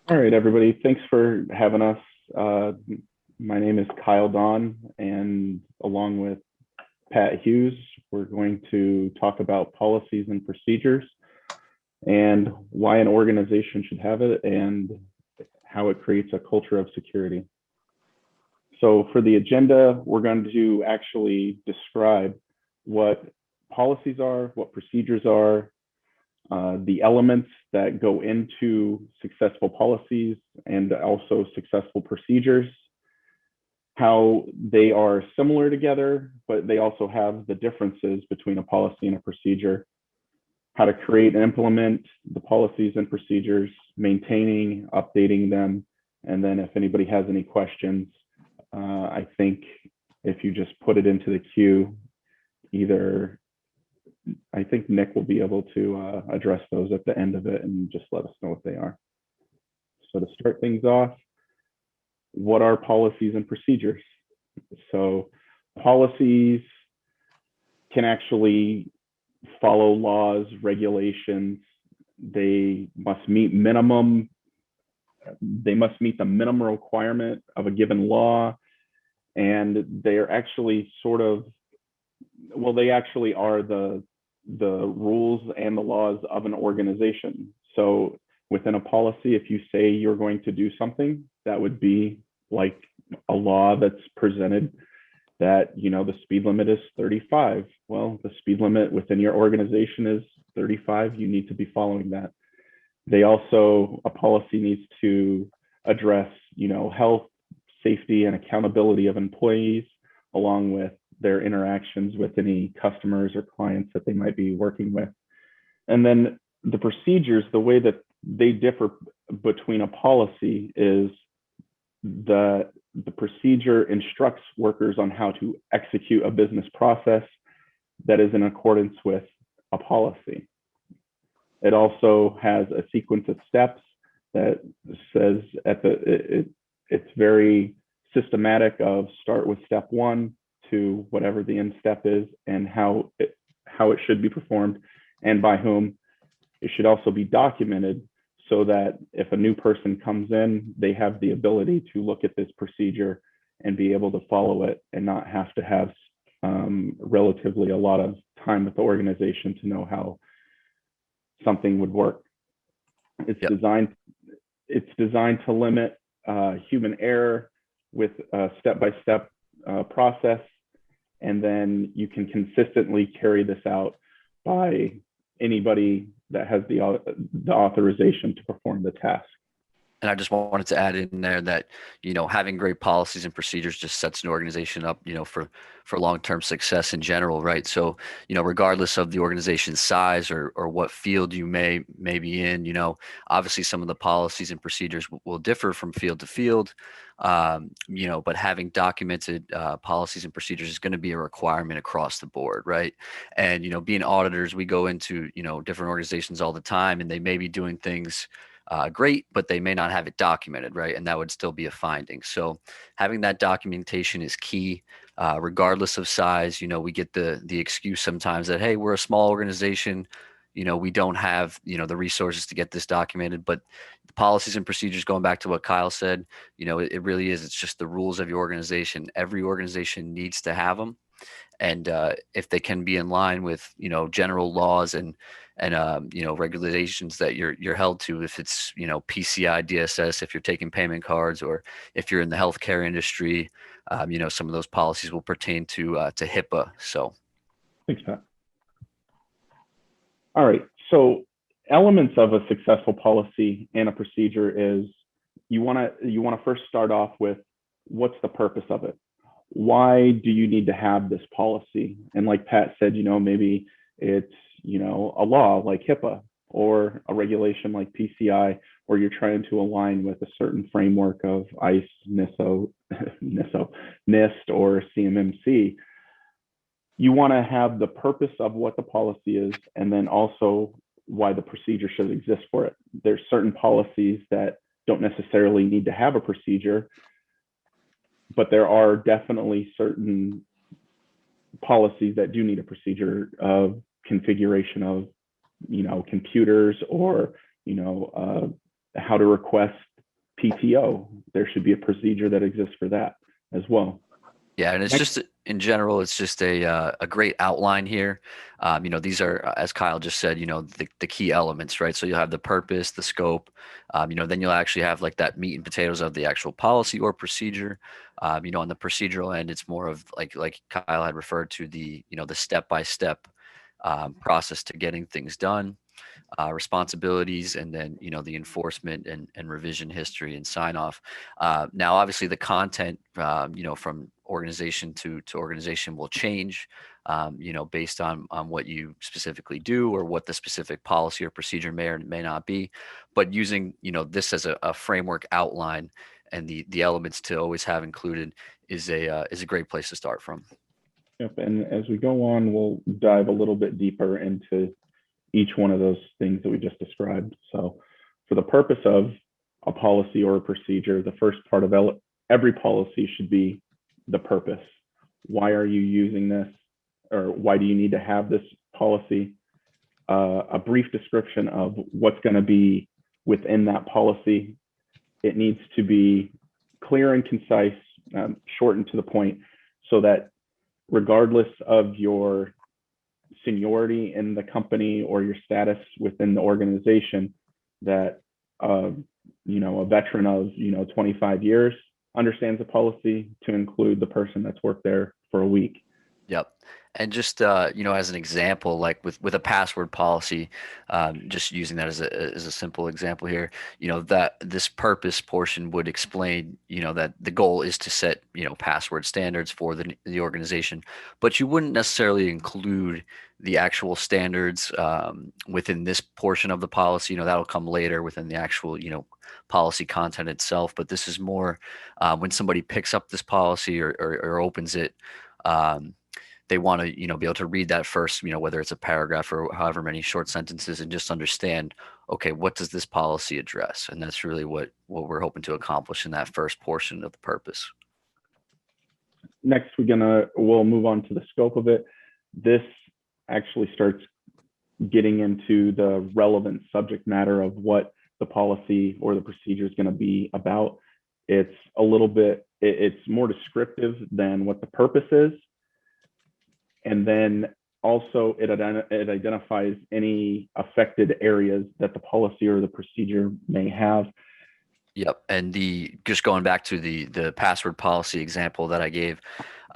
All right, everybody. Thanks for having us. Uh, my name is Kyle Daun, and along with Pat Hughes, we're going to talk about policies and procedures and why an organization should have it and how it creates a culture of security. So, for the agenda, we're going to actually describe what policies are, what procedures are, the elements that go into successful policies and also successful procedures, how they are similar together, but they also have the differences between a policy and a procedure, how to create and implement the policies and procedures, maintaining, updating them, and then if anybody has any questions, I think if you just put it into the queue, either I think Nick will be able to address those at the end of it and just let us know what they are. So to start things off, what are policies and procedures? So policies can actually follow laws, regulations. They must meet the minimum requirement of a given law. And they're actually they actually are the rules and the laws of an organization. So within a policy, if you say you're going to do something, that would be like a law that's presented that, the speed limit is 35. Well, the speed limit within your organization is 35. You need to be following that. A policy needs to address, health, safety, and accountability of employees, along with their interactions with any customers or clients that they might be working with. And then the procedures, the way that they differ between a policy is the procedure instructs workers on how to execute a business process that is in accordance with a policy. It also has a sequence of steps that says it's very systematic of start with step one to whatever the end step is and how it should be performed and by whom. It should also be documented so that if a new person comes in, they have the ability to look at this procedure and be able to follow it and not have to have relatively a lot of time with the organization to know how something would work. It's Yep. designed it's designed to limit human error with a step-by-step process, and then you can consistently carry this out by anybody that has the authorization to perform the task. And I just wanted to add in there that, having great policies and procedures just sets an organization up, for long-term success in general, right? So, regardless of the organization's size or what field you may be in, obviously some of the policies and procedures will differ from field to field. But having documented policies and procedures is going to be a requirement across the board, right? And, being auditors, we go into, different organizations all the time, and they may be doing things great, but they may not have it documented, right? And that would still be a finding. So having that documentation is key, regardless of size. We get the excuse sometimes that, hey, we're a small organization, we don't have the resources to get this documented. But the policies and procedures, going back to what Kyle said, it really is. It's just the rules of your organization. Every organization needs to have them, and if they can be in line with general laws and regulations that you're held to, if it's PCI DSS, if you're taking payment cards, or if you're in the healthcare industry, some of those policies will pertain to HIPAA. So Thanks, Pat. All right. So elements of a successful policy and a procedure is you want to first start off with what's the purpose of it? Why do you need to have this policy? And like Pat said, maybe it's, a law like HIPAA or a regulation like PCI, where you're trying to align with a certain framework of ICE, NIST, or CMMC. You want to have the purpose of what the policy is and then also why the procedure should exist for it. There's certain policies that don't necessarily need to have a procedure, but there are definitely certain policies that do need a procedure of configuration of computers or how to request PTO. There should be a procedure that exists for that as well. Yeah, and it's Next, just in general, it's just a great outline here. These are, as Kyle just said, the key elements, right? So you'll have the purpose, the scope, then you'll actually have like that meat and potatoes of the actual policy or procedure. On the procedural end, it's more of like Kyle had referred to the step-by-step process to getting things done, responsibilities, and then the enforcement and revision history and sign off. Now, obviously, the content from organization to organization will change, based on what you specifically do or what the specific policy or procedure may or may not be. But using this as a framework outline and the elements to always have included is a great place to start from. yep, and as we go on, we'll dive a little bit deeper into each one of those things that we just described. So for the purpose of a policy or a procedure, the first part of every policy should be the purpose. Why are you using this? Or why do you need to have this policy? A brief description of what's going to be within that policy. It needs to be clear and concise, short and to the point, so that regardless of your seniority in the company or your status within the organization, that a veteran of 25 years understands the policy to include the person that's worked there for a week. Yep. And just as an example, like with a password policy, just using that as a simple example here, that this purpose portion would explain, that the goal is to set, password standards for the organization, but you wouldn't necessarily include the actual standards within this portion of the policy. That'll come later within the actual, policy content itself. But this is more when somebody picks up this policy or opens it. They want to be able to read that first, whether it's a paragraph or however many short sentences, and just understand, okay, what does this policy address? And that's really what we're hoping to accomplish in that first portion of the purpose. Next, we'll move on to the scope of it. This actually starts getting into the relevant subject matter of what the policy or the procedure is going to be about. It's more descriptive than what the purpose is. And then also it identifies any affected areas that the policy or the procedure may have. Yep. And just going back to the password policy example that I gave,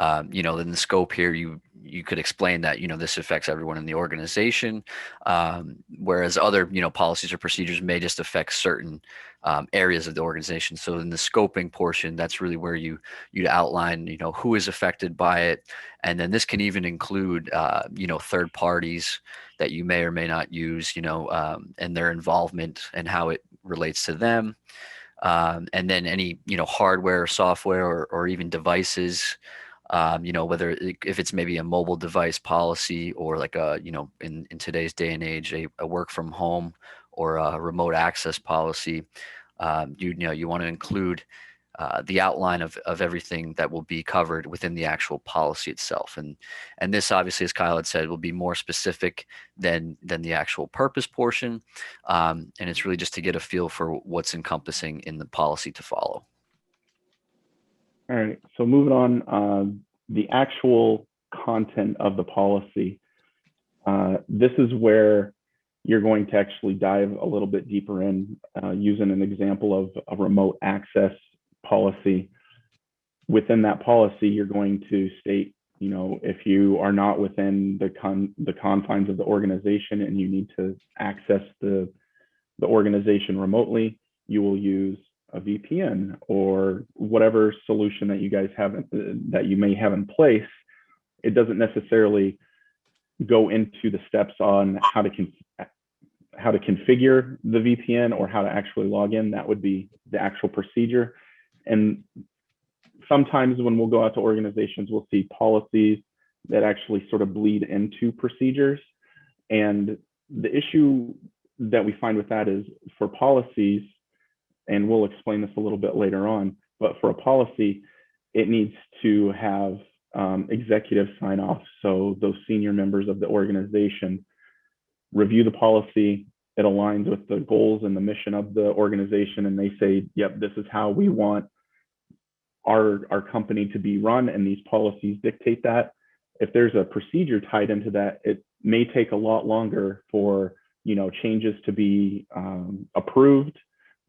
in the scope here, you could explain that, this affects everyone in the organization, whereas other, policies or procedures may just affect certain areas of the organization. So in the scoping portion, that's really where you'd outline, who is affected by it. And then this can even include, third parties that you may or may not use, and their involvement and how it relates to them. And then any, hardware or software or even devices, if it's maybe a mobile device policy or like in today's day and age, a work from home or a remote access policy, you want to include the outline of everything that will be covered within the actual policy itself. And this obviously, as Kyle had said, will be more specific than the actual purpose portion. And it's really just to get a feel for what's encompassing in the policy to follow. All right, so moving on, the actual content of the policy. This is where you're going to actually dive a little bit deeper in, using an example of a remote access policy. Within that policy, you're going to state, if you are not within the confines of the organization and you need to access the organization remotely, you will use a VPN or whatever solution that you guys have, that you may have in place. It doesn't necessarily go into the steps on how to configure the VPN or how to actually log in. That would be the actual procedure. And sometimes when we'll go out to organizations, we'll see policies that actually sort of bleed into procedures. And the issue that we find with that is, for policies, and we'll explain this a little bit later on, but for a policy, it needs to have executive sign off. So those senior members of the organization review the policy, it aligns with the goals and the mission of the organization, and they say, yep, this is how we want our company to be run, and these policies dictate that. If there's a procedure tied into that, it may take a lot longer for changes to be approved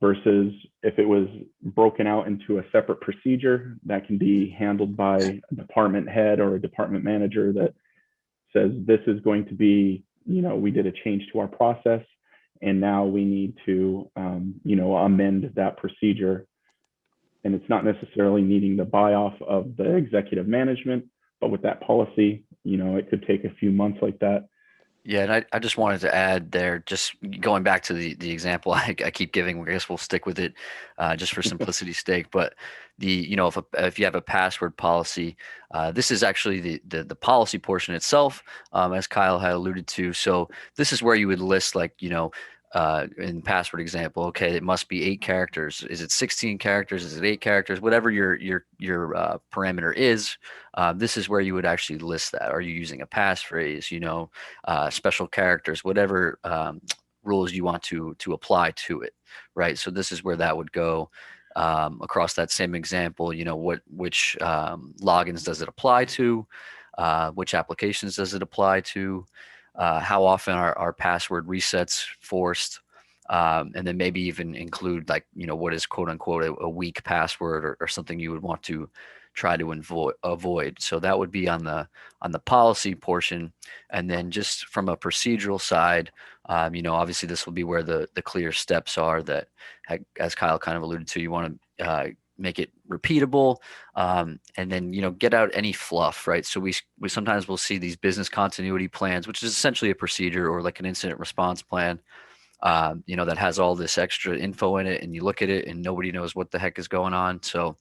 versus if it was broken out into a separate procedure that can be handled by a department head or a department manager that says this is going to be, we did a change to our process and now we need to amend that procedure. And it's not necessarily needing the buy off of the executive management, but with that policy, it could take a few months like that. Yeah, and I just wanted to add there, just going back to the example I keep giving, I guess we'll stick with it just for simplicity's sake. But if you have a password policy, this is actually the policy portion itself, as Kyle had alluded to. So this is where you would list like, in password example, okay, it must be 8 characters. Is it 16 characters? Is it 8 characters? Whatever your parameter is, this is where you would actually list that. Are you using a passphrase, special characters, whatever rules you want to apply to it, right? So this is where that would go. Across that same example, which logins does it apply to? Which applications does it apply to? How often are password resets forced? And then maybe even include like, what is quote unquote a weak password or something you would want to try to avoid. So that would be on the policy portion. And then just from a procedural side, obviously this will be where the clear steps are that, as Kyle kind of alluded to, you want to make it repeatable, and then get out any fluff, right? So we sometimes will see these business continuity plans, which is essentially a procedure or like an incident response plan, that has all this extra info in it, and you look at it and nobody knows what the heck is going on. So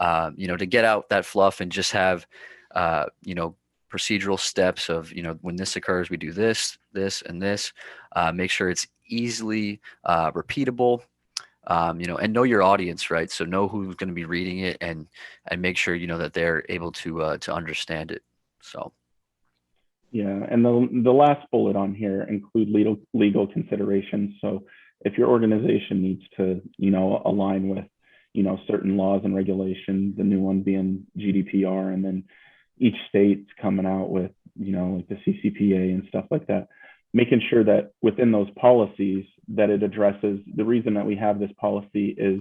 to get out that fluff and just have procedural steps of when this occurs, we do this, and this. Make sure it's easily repeatable. And know your audience, right? So know who's going to be reading it, and make sure that they're able to understand it. So. Yeah, and the last bullet on here include legal considerations. So if your organization needs to align with certain laws and regulations, the new one being GDPR, and then each state's coming out with like the CCPA and stuff like that, making sure that within those policies that it addresses the reason that we have this policy is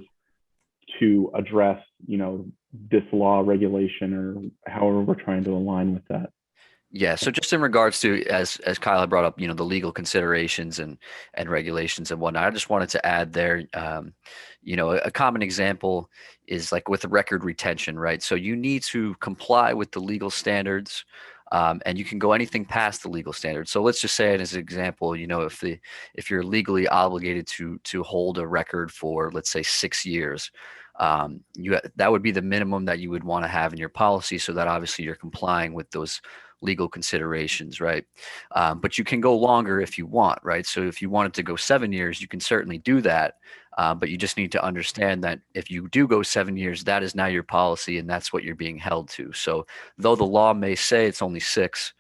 to address this law, regulation, or however we're trying to align with that. Yeah, so just in regards to, as Kyle had brought up, the legal considerations and regulations and whatnot, I just wanted to add there, a common example is like with record retention, right? So you need to comply with the legal standards, and you can go anything past the legal standards. So let's just say it as an example, if you're legally obligated to hold a record for, let's say, 6 years, that would be the minimum that you would want to have in your policy, so that obviously you're complying with those legal considerations, right? But you can go longer if you want, right? So if you wanted to go 7 years, you can certainly do that. But you just need to understand that if you do go 7 years, that is now your policy, and that's what you're being held to. So though the law may say it's only 6,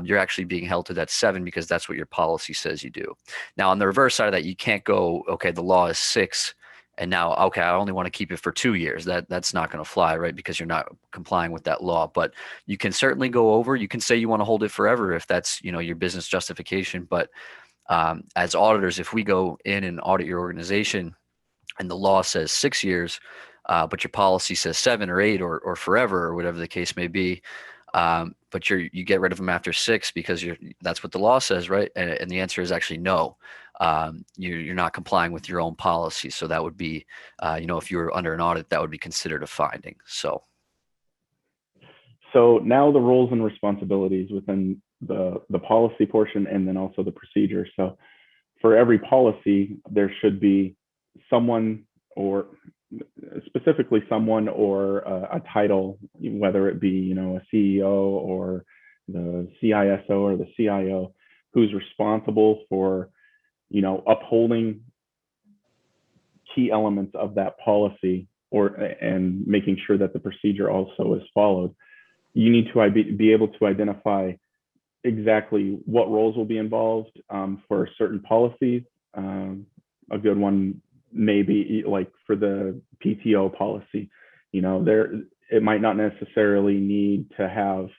you're actually being held to that 7 because that's what your policy says you do. Now, on the reverse side of that, you can't go, okay, the law is 6, and now, okay, I only want to keep it for 2 years. That's not going to fly, right? Because you're not complying with that law. But you can certainly go over. You can say you want to hold it forever if that's your business justification. But as auditors, if we go in and audit your organization, and the law says 6 years, but your policy says 7 or 8 or forever or whatever the case may be, but you get rid of them after 6 because that's what the law says, right? And the answer is actually no. You're not complying with your own policy. So that would be, if you were under an audit, that would be considered a finding. So now the roles and responsibilities within the policy portion, and then also the procedure. So for every policy, there should be someone, or specifically someone, or a title, whether it be a CEO or the CISO or the CIO, who's responsible for upholding key elements of that policy, and making sure that the procedure also is followed. You need to be able to identify exactly what roles will be involved for certain policies, a good one maybe like for the PTO policy. There it might not necessarily need to have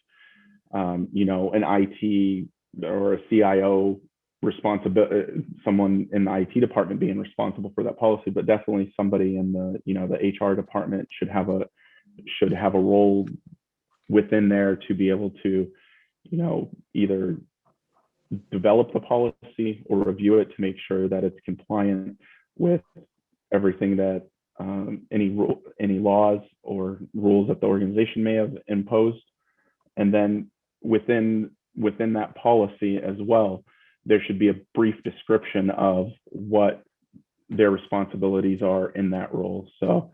an IT or a CIO responsibility, someone in the IT department being responsible for that policy, but definitely somebody in the HR department should have a role within there to be able to either develop the policy or review it to make sure that it's compliant with everything that any laws or rules that the organization may have imposed. And then within that policy as well, there should be a brief description of what their responsibilities are in that role. So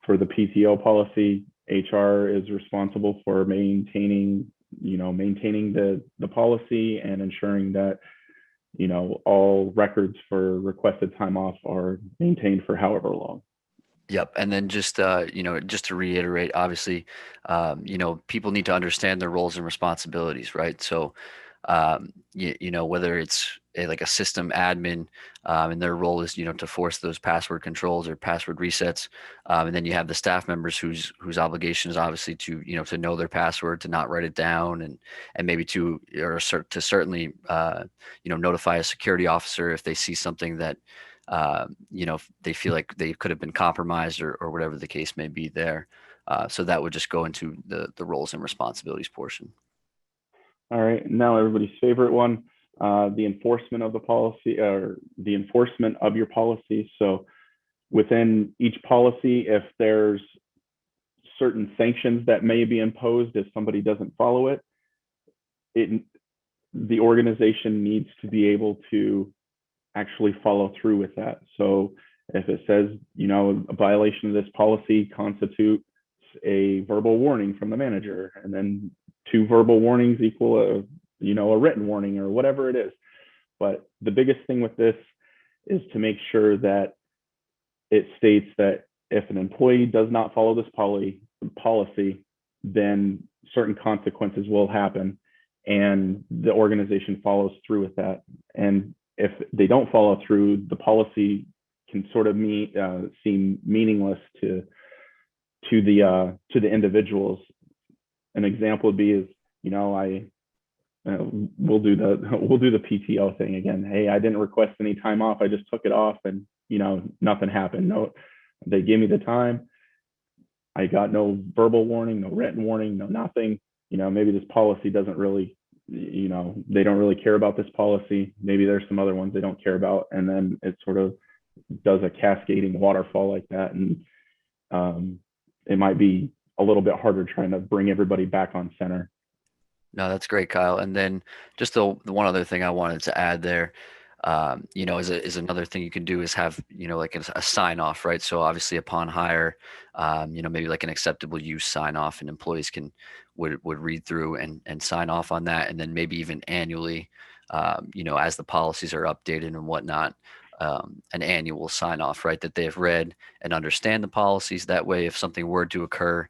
for the PTO policy, HR is responsible for maintaining the policy and ensuring that all records for requested time off are maintained for however long. Yep. And then just just to reiterate, obviously, people need to understand their roles and responsibilities, right? So, whether it's like a system admin, and their role is, to force those password controls or password resets. And then you have the staff members whose obligation is obviously to know their password, to not write it down, and maybe to certainly, notify a security officer if they see something that, they feel like they could have been compromised, or whatever the case may be there. So that would just go into the roles and responsibilities portion. All right, now everybody's favorite one, the enforcement of the policy or the enforcement of your policy. So within each policy, if there's certain sanctions that may be imposed if somebody doesn't follow it, the organization needs to be able to actually follow through with that. So if it says, a violation of this policy constitutes a verbal warning from the manager, and then 2 verbal warnings equal a written warning or whatever it is. But the biggest thing with this is to make sure that it states that if an employee does not follow this policy, then certain consequences will happen, and the organization follows through with that. And if they don't follow through, the policy can sort of seem meaningless to the individuals. An example would be we'll do the PTO thing again. Hey, I didn't request any time off. I just took it off, and nothing happened. No, they gave me the time. I got no verbal warning, no written warning, no nothing. Maybe this policy doesn't really, they don't really care about this policy. Maybe there's some other ones they don't care about, and then it sort of does a cascading waterfall like that, and it might be a little bit harder trying to bring everybody back on center. No, that's great, Kyle. And then just the one other thing I wanted to add there, is another thing you can do is have, like a sign off, right? So obviously upon hire, maybe like an acceptable use sign off, and employees would read through and sign off on that. And then maybe even annually, as the policies are updated and whatnot, an annual sign off, right? That they have read and understand the policies. That way, if something were to occur,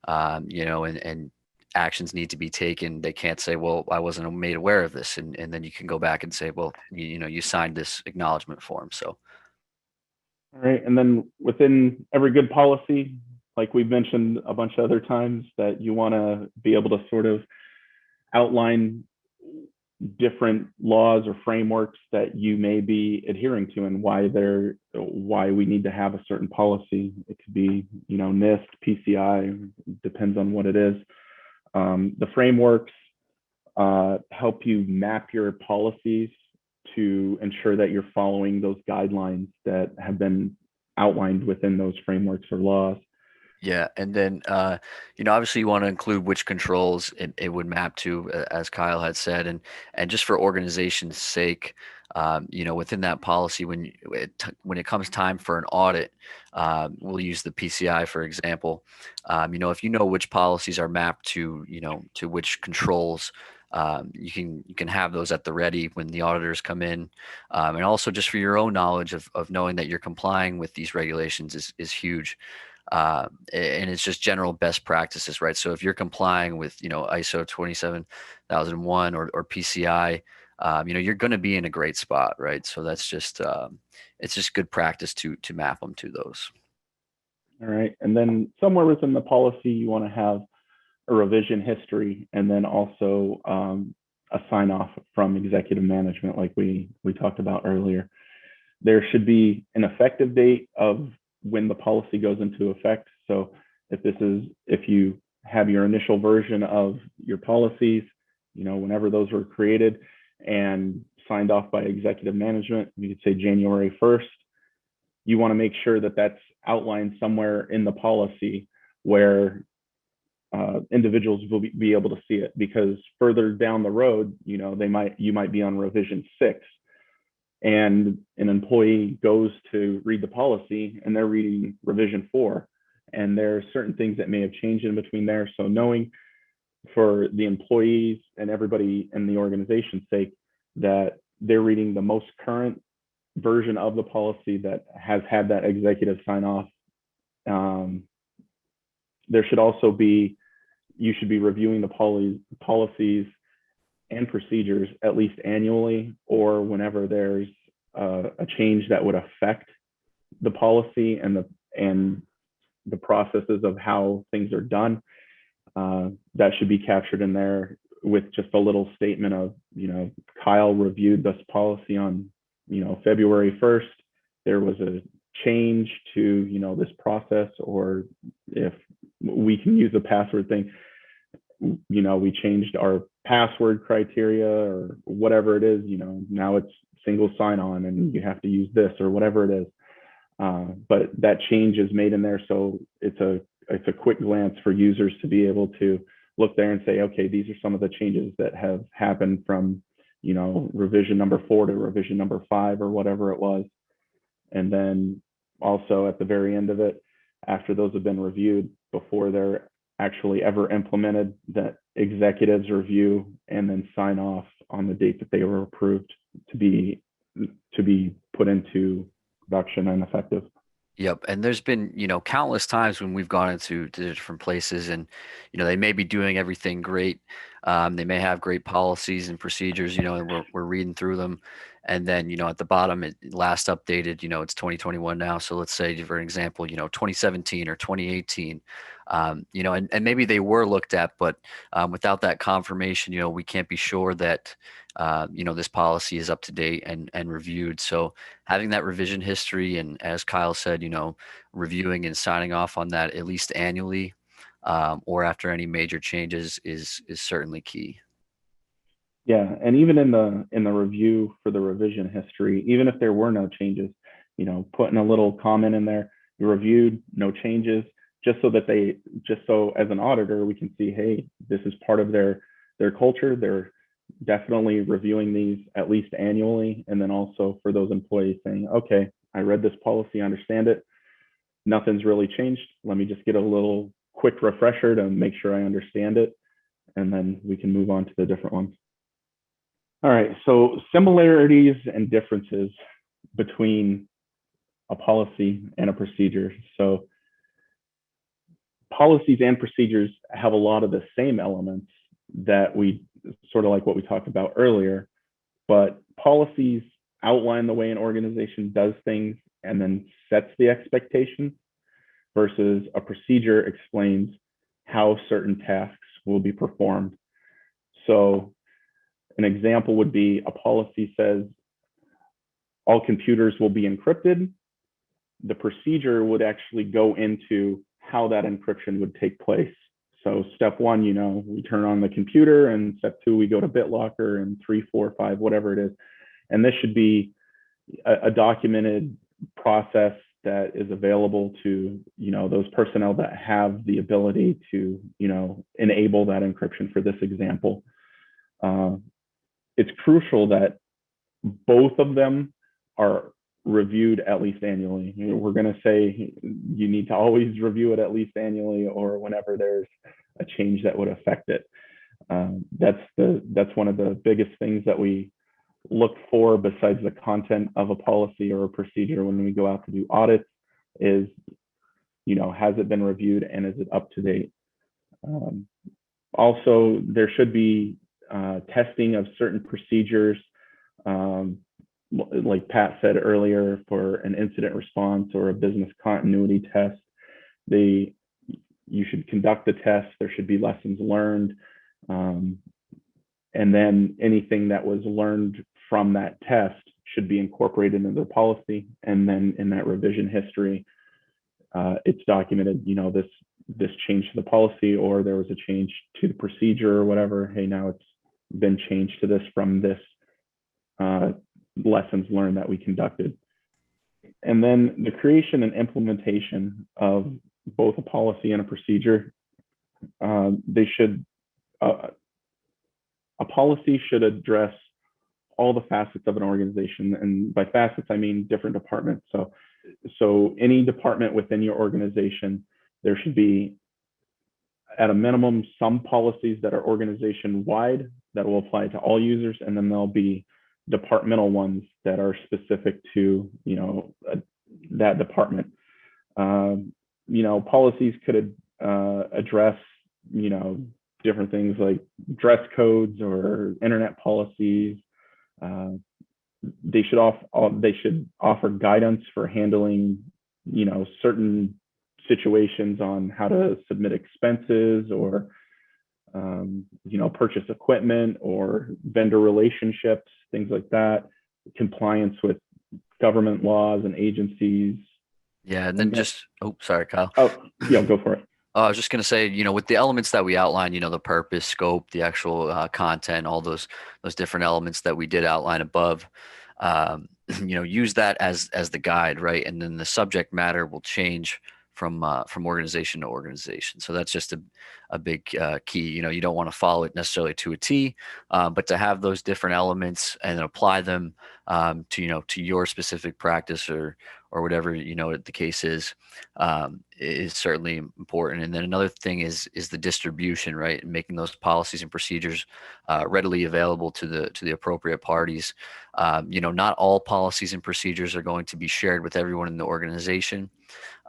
and actions need to be taken, they can't say, well, I wasn't made aware of this. And then you can go back and say, well, you signed this acknowledgement form. So, all right. And then within every good policy, like we've mentioned a bunch of other times, that you want to be able to sort of outline different laws or frameworks that you may be adhering to, and why we need to have a certain policy. It could be, NIST, PCI, depends on what it is. The frameworks help you map your policies to ensure that you're following those guidelines that have been outlined within those frameworks or laws. yeah. And then, obviously you want to include which controls it would map to, as Kyle had said, and just for organization's sake, within that policy, when it comes time for an audit, we'll use the PCI, for example. If you know which policies are mapped to which controls, you can have those at the ready when the auditors come in, and also just for your own knowledge of knowing that you're complying with these regulations is huge. And it's just general best practices, right? So if you're complying with, ISO 27001 or PCI, you're going to be in a great spot, right? So that's just it's just good practice to map them to those. All right. And then somewhere within the policy, you want to have a revision history, and then also a sign off from executive management, like we talked about earlier. There should be an effective date of when the policy goes into effect. So if you have your initial version of your policies, whenever those were created and signed off by executive management, you could say January 1st. You want to make sure that that's outlined somewhere in the policy where individuals will be able to see it, because further down the road, you might be on revision 6, and an employee goes to read the policy and they're reading revision 4, and there are certain things that may have changed in between there. So knowing, for the employees and everybody in the organization's sake, that they're reading the most current version of the policy that has had that executive sign off. There should also be, you should be reviewing the policies and procedures at least annually, or whenever there's a change that would affect the policy and the processes of how things are done. That should be captured in there with just a little statement of, Kyle reviewed this policy on, February 1st. There was a change to, this process, or if we can use the password thing, we changed our password criteria or whatever it is, now it's single sign-on and you have to use this or whatever it is. But that change is made in there, so it's a quick glance for users to be able to look there and say, okay, these are some of the changes that have happened from, revision number 4 to revision number 5 or whatever it was. And then also at the very end of it, after those have been reviewed, before they're actually ever implemented, that executives review and then sign off on the date that they were approved to be put into production and effective. Yep. And there's been, countless times when we've gone into different places and, they may be doing everything great. They may have great policies and procedures, and we're reading through them. And then, at the bottom, it last updated, it's 2021 now. So let's say, for an example, 2017 or 2018, and maybe they were looked at, but without that confirmation, we can't be sure that, this policy is up to date and reviewed. So having that revision history, and as Kyle said, reviewing and signing off on that at least annually, or after any major changes is certainly key. Yeah, and even in the review for the revision history, even if there were no changes, putting a little comment in there, you reviewed, no changes, just so as an auditor we can see, hey, this is part of their culture. They're definitely reviewing these at least annually. And then also for those employees saying, okay, I read this policy, I understand it, nothing's really changed. Let me just get a little quick refresher to make sure I understand it, and then we can move on to the different ones. All right, so similarities and differences between a policy and a procedure. So policies and procedures have a lot of the same elements that we sort of like what we talked about earlier, but policies outline the way an organization does things and then sets the expectations, versus a procedure explains how certain tasks will be performed. So an example would be, a policy says all computers will be encrypted. The procedure would actually go into how that encryption would take place. So step 1, we turn on the computer, and step 2, we go to BitLocker, and 3, 4, 5, whatever it is. And this should be a documented process that is available to, those personnel that have the ability to, enable that encryption for this example. It's crucial that both of them are reviewed at least annually. We're going to say you need to always review it at least annually, or whenever there's a change that would affect it. That's one of the biggest things that we look for, besides the content of a policy or a procedure when we go out to do audits, is, has it been reviewed and is it up to date? Also, there should be testing of certain procedures Um, like Pat said earlier, for an incident response or a business continuity test, they you should conduct the test. There should be lessons learned, um, and then anything that was learned from that test should be incorporated into the policy. And then in that revision history, it's documented. This change to the policy, or there was a change to the procedure or whatever. Hey, now it's been changed to this from this uh, lessons learned that we conducted. And then the creation and implementation of both a policy and a procedure, they should a policy should address all the facets of an organization, and by facets I mean different departments. So any department within your organization, there should be at a minimum some policies that are organization wide that will apply to all users, and then there'll be departmental ones that are specific to that department. Policies could address different things like dress codes or internet policies. Uh, they should offer guidance for handling certain situations on how to submit expenses, or purchase equipment or vendor relationships, things like that, compliance with government laws and agencies. Yeah, and then just, oh, sorry, Kyle. Oh, yeah, go for it. I was just going to say, with the elements that we outlined, the purpose, scope, the actual content, all those different elements that we did outline above, use that as the guide, right? And then the subject matter will change from organization to organization. So that's just a big key. You don't want to follow it necessarily to a T, but to have those different elements and apply them to your specific practice or whatever the case is certainly important. And then another thing is the distribution, right? And making those policies and procedures readily available to the appropriate parties. Not all policies and procedures are going to be shared with everyone in the organization,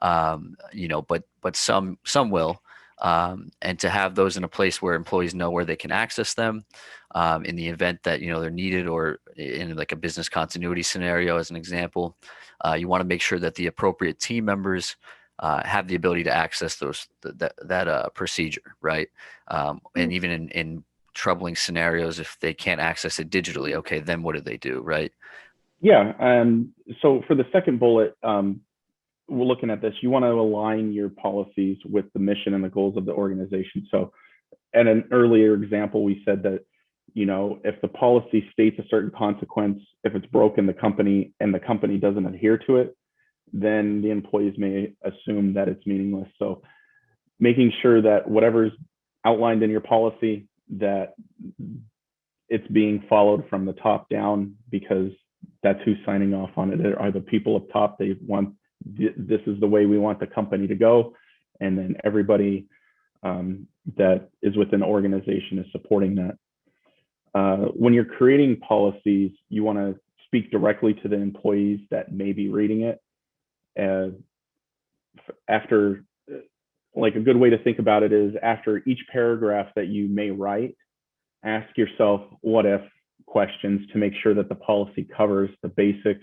but some will. And to have those in a place where employees know where they can access them in the event that they're needed, or in like a business continuity scenario, as an example. You want to make sure that the appropriate team members have the ability to access that procedure, right? And even in troubling scenarios, if they can't access it digitally, okay, then what do they do, right? Yeah. So for the second bullet, we're looking at this. You want to align your policies with the mission and the goals of the organization. So, at an earlier example, we said that if the policy states a certain consequence, if it's broken the company and the company doesn't adhere to it, then the employees may assume that it's meaningless. So making sure that whatever's outlined in your policy, that it's being followed from the top down, because that's who's signing off on it. Are the people up top. They want, this is the way we want the company to go, and then everybody that is within the organization is supporting that. When you're creating policies, you want to speak directly to the employees that may be reading it. After, like, a good way to think about it is, after each paragraph that you may write, ask yourself what if questions to make sure that the policy covers the basic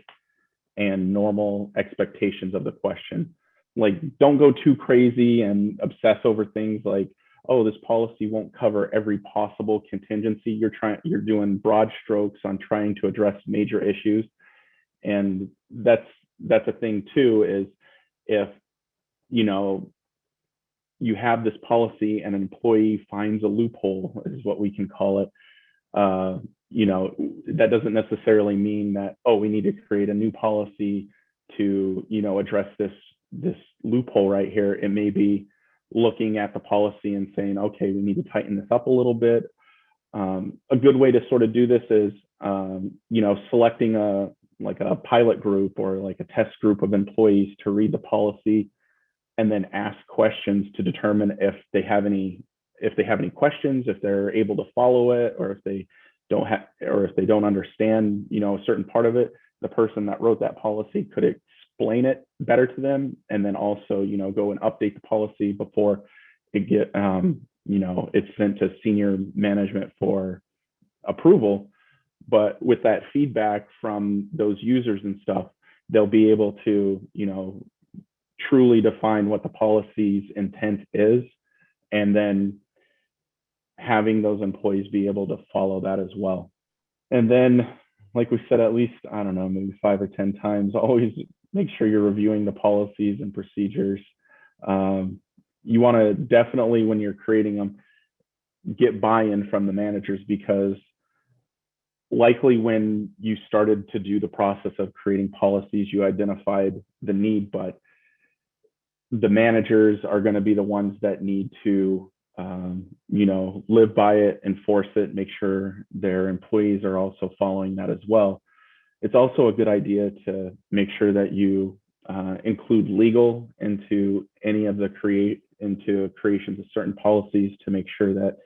and normal expectations of the question. Like, don't go too crazy and obsess over things like, oh, this policy won't cover every possible contingency. You're doing broad strokes on trying to address major issues. And that's a thing too, is if you have this policy and an employee finds a loophole, is what we can call it, that doesn't necessarily mean that, oh, we need to create a new policy to address this loophole right here. It may be looking at the policy and saying, okay, we need to tighten this up a little bit. A good way to sort of do this is selecting a pilot group or like a test group of employees to read the policy, and then ask questions to determine if they have any questions, if they're able to follow it, or if they don't understand a certain part of it. The person that wrote that policy could explain it better to them, and then also go and update the policy before it's sent to senior management for approval. But with that feedback from those users and stuff, they'll be able to, truly define what the policy's intent is, and then having those employees be able to follow that as well. And then, like we said, at least, I don't know, maybe 5 or 10 times, always make sure you're reviewing the policies and procedures. You want to definitely, when you're creating them, get buy-in from the managers, because likely when you started to do the process of creating policies, you identified the need, but the managers are going to be the ones that need to, live by it, enforce it, make sure their employees are also following that as well. It's also a good idea to make sure that you include legal into any of the creations of certain policies, to make sure that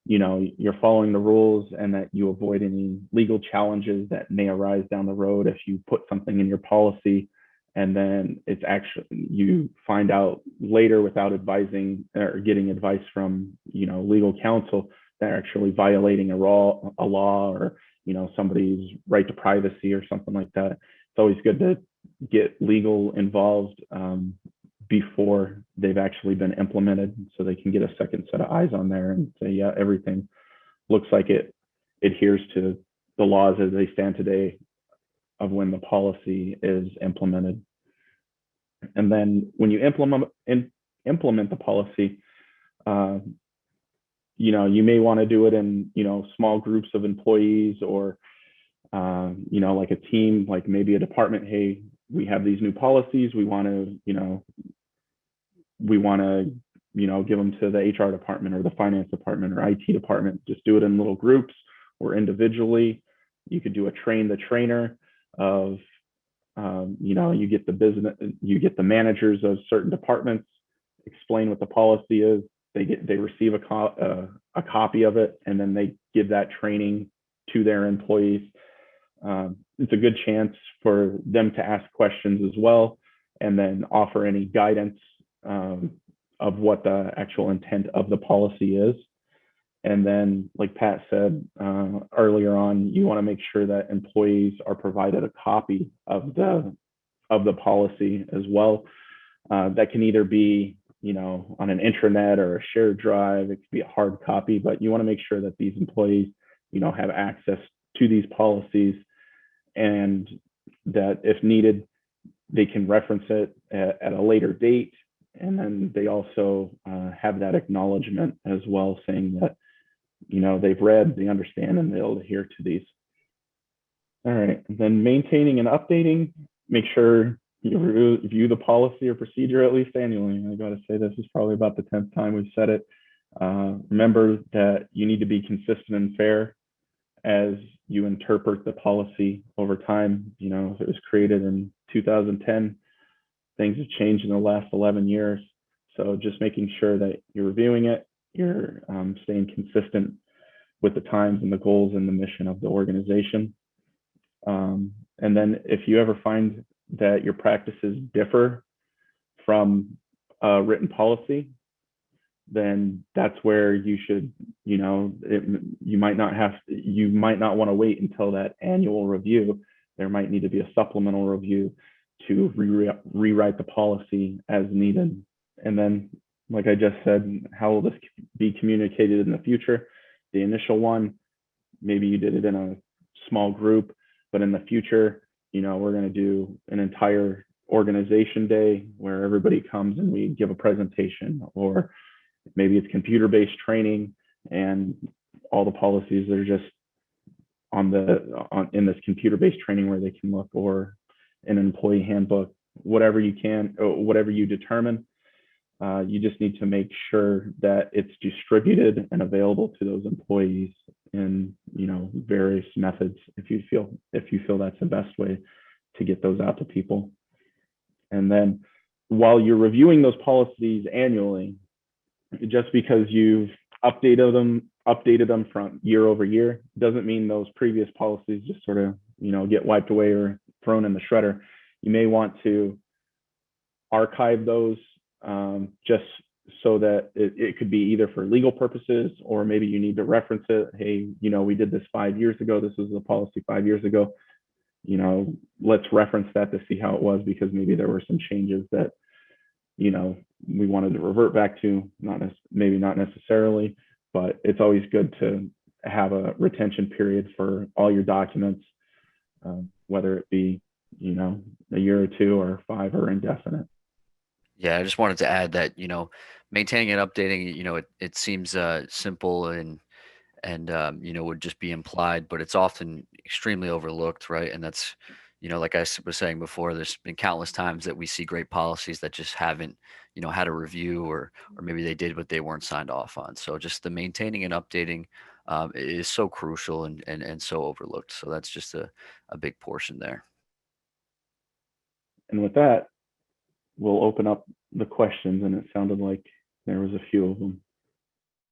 you're following the rules and that you avoid any legal challenges that may arise down the road if you put something in your policy and then it's actually, you find out later without advising or getting advice from legal counsel, they're actually violating a law or somebody's right to privacy or something like that. It's always good to get legal involved before they've actually been implemented, so they can get a second set of eyes on there and say, yeah, everything looks like it adheres to the laws as they stand today of when the policy is implemented. And then when you implement the policy, you may want to do it in small groups of employees, or like a team, like maybe a department. Hey, we have these new policies. We want to give them to the HR department or the finance department or IT department. Just do it in little groups or individually. You could do a train the trainer of, you get the managers of certain departments, explain what the policy is. They receive a copy of it, and then they give that training to their employees. It's a good chance for them to ask questions as well, and then offer any guidance of what the actual intent of the policy is. And then, like Pat said earlier on, you want to make sure that employees are provided a copy of the policy as well. That can either be, on an intranet or a shared drive. It could be a hard copy, but you want to make sure that these employees, have access to these policies, and that if needed, they can reference it at a later date. And then they also have that acknowledgement as well, saying that they've read, they understand, and they'll adhere to these. All right, and then maintaining and updating. Make sure you review the policy or procedure at least annually. I got to say, this is probably about the 10th time we've said it. Remember that you need to be consistent and fair as you interpret the policy over time. If it was created in 2010, things have changed in the last 11 years. So just making sure that you're reviewing it, you're staying consistent with the times and the goals and the mission of the organization. And then if you ever find that your practices differ from a written policy, then that's where you should, you might not want to wait until that annual review. There might need to be a supplemental review to rewrite the policy as needed. And then, like I just said, how will this be communicated in the future? The initial one, maybe you did it in a small group, but in the future, we're going to do an entire organization day where everybody comes and we give a presentation, or maybe it's computer-based training and all the policies are just in this computer-based training where they can look, or an employee handbook, whatever you can, or whatever you determine. You just need to make sure that it's distributed and available to those employees in various methods, if you feel that's the best way to get those out to people. And then while you're reviewing those policies annually, just because you've updated them from year over year doesn't mean those previous policies just sort of get wiped away or thrown in the shredder. You may want to archive those just so that it could be either for legal purposes, or maybe you need to reference it. Hey, we did this 5 years ago. This was the policy 5 years ago. Let's reference that to see how it was, because maybe there were some changes that, we wanted to revert back to, maybe not necessarily, but it's always good to have a retention period for all your documents, whether it be, a year or two or 5 or indefinite. Yeah, I just wanted to add that, maintaining and updating, it seems simple and would just be implied, but it's often extremely overlooked, right? And that's, like was saying before, there's been countless times that we see great policies that just haven't, had a review, or maybe they did but they weren't signed off on. So just the maintaining and updating is so crucial and so overlooked. So that's just a big portion there. And with that, we'll open up the questions, and it sounded like there was a few of them.